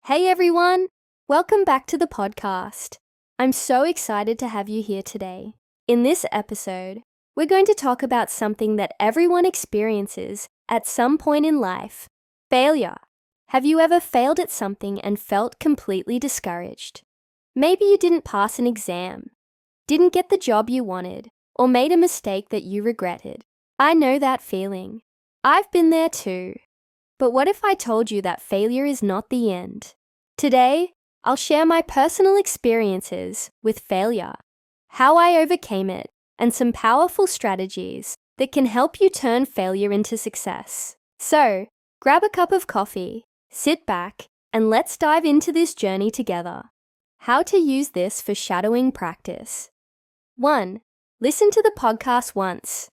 Hey everyone! Welcome back to the podcast. I'm so excited to have you here today. In this episode, we're going to talk about something that everyone experiences at some point in life: failure. Have you ever failed at something and felt completely discouraged? Maybe you didn't pass an exam, didn't get the job you wanted, or made a mistake that you regretted. I know that feeling. I've been there too. But what if I told you that failure is not the end? Today, I'll share my personal experiences with failure, how I overcame it, and some powerful strategies that can help you turn failure into success. So, grab a cup of coffee, sit back, and let's dive into this journey together. How to use this for shadowing practice. 1. Listen to the podcast once.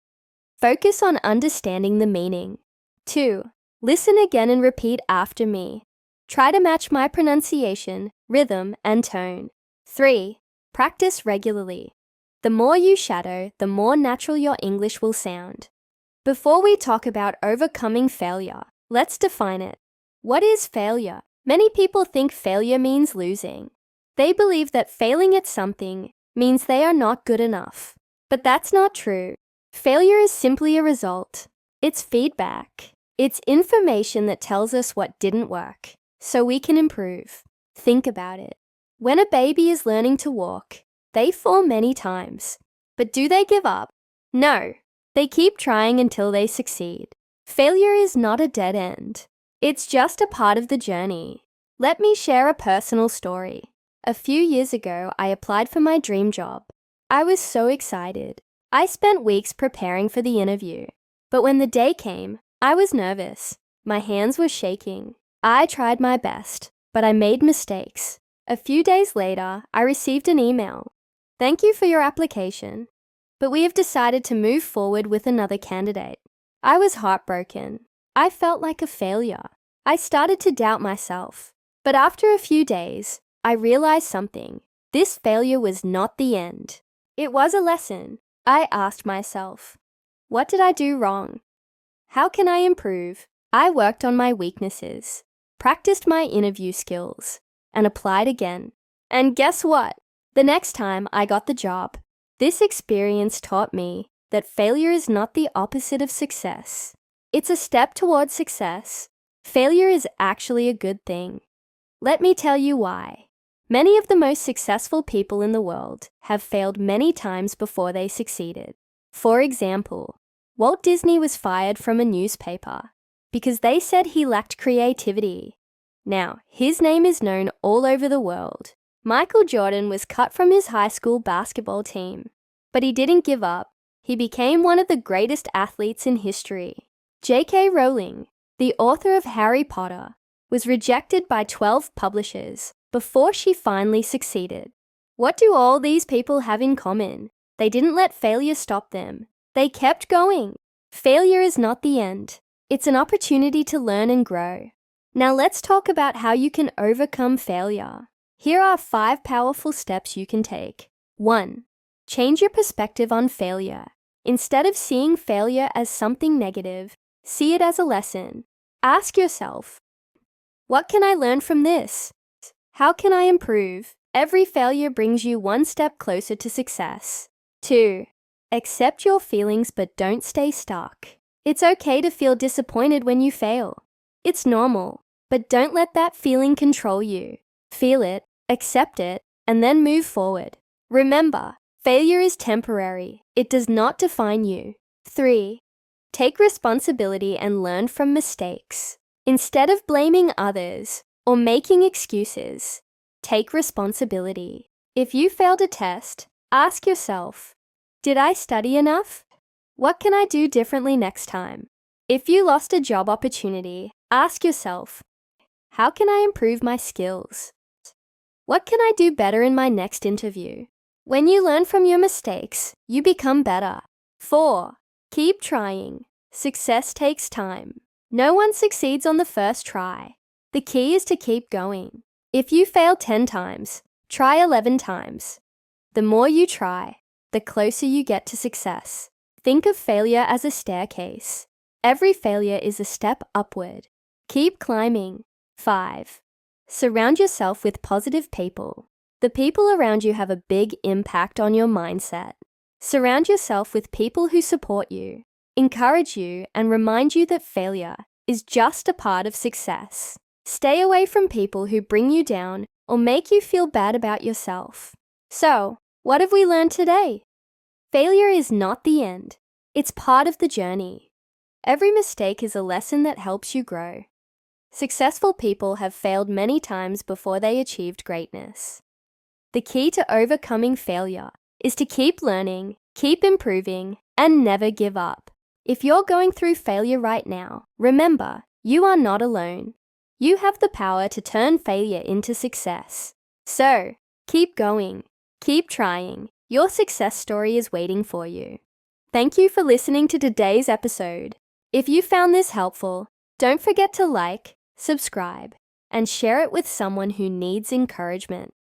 Focus on understanding the meaning. 2. Listen again and repeat after me. Try to match my pronunciation, rhythm, and tone. 3. Practice regularly. The more you shadow, the more natural your English will sound. Before we talk about overcoming failure, let's define it. What is failure? Many people think failure means losing. They believe that failing at something means they are not good enough. But that's not true. Failure is simply a result. It's feedback. It's information that tells us what didn't work, so we can improve. Think about it. When a baby is learning to walk, they fall many times. But do they give up? No. They keep trying until they succeed. Failure is not a dead end. It's just a part of the journey. Let me share a personal story. A few years ago, I applied for my dream job. I was so excited. I spent weeks preparing for the interview. But when the day came, I was nervous. My hands were shaking. I tried my best, but I made mistakes. A few days later, I received an email. Thank you for your application, but we have decided to move forward with another candidate. I was heartbroken. I felt like a failure. I started to doubt myself. But after a few days, I realized something. This failure was not the end. It was a lesson. I asked myself, what did I do wrong? How can I improve? I worked on my weaknesses, practiced my interview skills, and applied again. And guess what? The next time I got the job. This experience taught me that failure is not the opposite of success. It's a step towards success. Failure is actually a good thing. Let me tell you why. Many of the most successful people in the world have failed many times before they succeeded. For example, Walt Disney was fired from a newspaper because they said he lacked creativity. Now, his name is known all over the world. Michael Jordan was cut from his high school basketball team, but he didn't give up. He became one of the greatest athletes in history. J.K. Rowling, the author of Harry Potter, was rejected by 12 publishers before she finally succeeded. What do all these people have in common? They didn't let failure stop them. They kept going. Failure is not the end. It's an opportunity to learn and grow. Now let's talk about how you can overcome failure. Here are 5 powerful steps you can take. 1. Change your perspective on failure. Instead of seeing failure as something negative, see it as a lesson. Ask yourself, what can I learn from this? How can I improve? Every failure brings you one step closer to success. 2. Accept your feelings but don't stay stuck. It's okay to feel disappointed when you fail. It's normal, but don't let that feeling control you. Feel it, accept it, and then move forward. Remember, failure is temporary. It does not define you. 3. Take responsibility and learn from mistakes. Instead of blaming others or making excuses, take responsibility. If you failed a test, ask yourself, did I study enough? What can I do differently next time? If you lost a job opportunity, ask yourself, how can I improve my skills? What can I do better in my next interview? When you learn from your mistakes, you become better. 4. Keep trying. Success takes time. No one succeeds on the first try. The key is to keep going. If you fail 10 times, try 11 times. The more you try, the closer you get to success. Think of failure as a staircase. Every failure is a step upward. Keep climbing. 5. Surround yourself with positive people. The people around you have a big impact on your mindset. Surround yourself with people who support you, encourage you, and remind you that failure is just a part of success. Stay away from people who bring you down or make you feel bad about yourself. So, what have we learned today? Failure is not the end. It's part of the journey. Every mistake is a lesson that helps you grow. Successful people have failed many times before they achieved greatness. The key to overcoming failure is to keep learning, keep improving, and never give up. If you're going through failure right now, remember, you are not alone. You have the power to turn failure into success. So, keep going, keep trying. Your success story is waiting for you. Thank you for listening to today's episode. If you found this helpful, don't forget to like, subscribe, and share it with someone who needs encouragement.